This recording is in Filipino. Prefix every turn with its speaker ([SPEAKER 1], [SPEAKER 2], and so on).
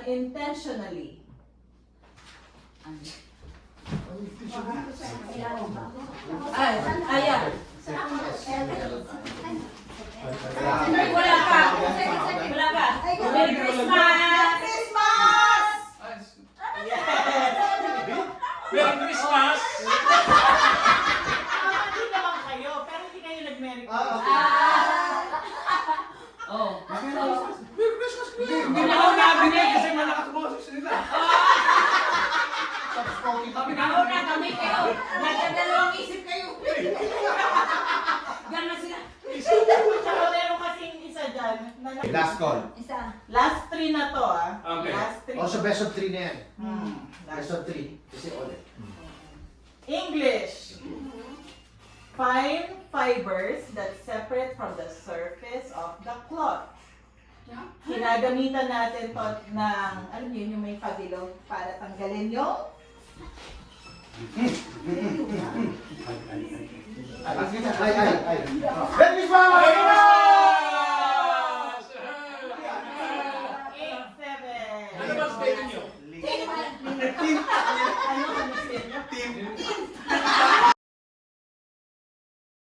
[SPEAKER 1] unintentionally. Ayan. Wala ka. Wala ka. Merry Christmas! Christmas!
[SPEAKER 2] Merry Christmas!
[SPEAKER 1] Hindi naman kayo, pero hindi kayo nag-Merry Christmas. Oh.
[SPEAKER 2] Merry Christmas! Hindi na ako nabinig kasi malakas boses nila.
[SPEAKER 1] Kami kayo. Nagdadalawang isip kayo. Gano'n sila. Tsaka meron kasing isa dyan.
[SPEAKER 3] Last call.
[SPEAKER 1] Last 3 na to
[SPEAKER 2] Okay.
[SPEAKER 1] Last 3.
[SPEAKER 3] Also best of 3 na yan.
[SPEAKER 1] Last
[SPEAKER 3] Best of 3. Kasi ulit.
[SPEAKER 1] English. Fine fibers that separate from the surface of the cloth. Kinagamitan natin to ng, alam niyo, yung may pabilog para tanggalin yung
[SPEAKER 3] Ay. Merry Christmas!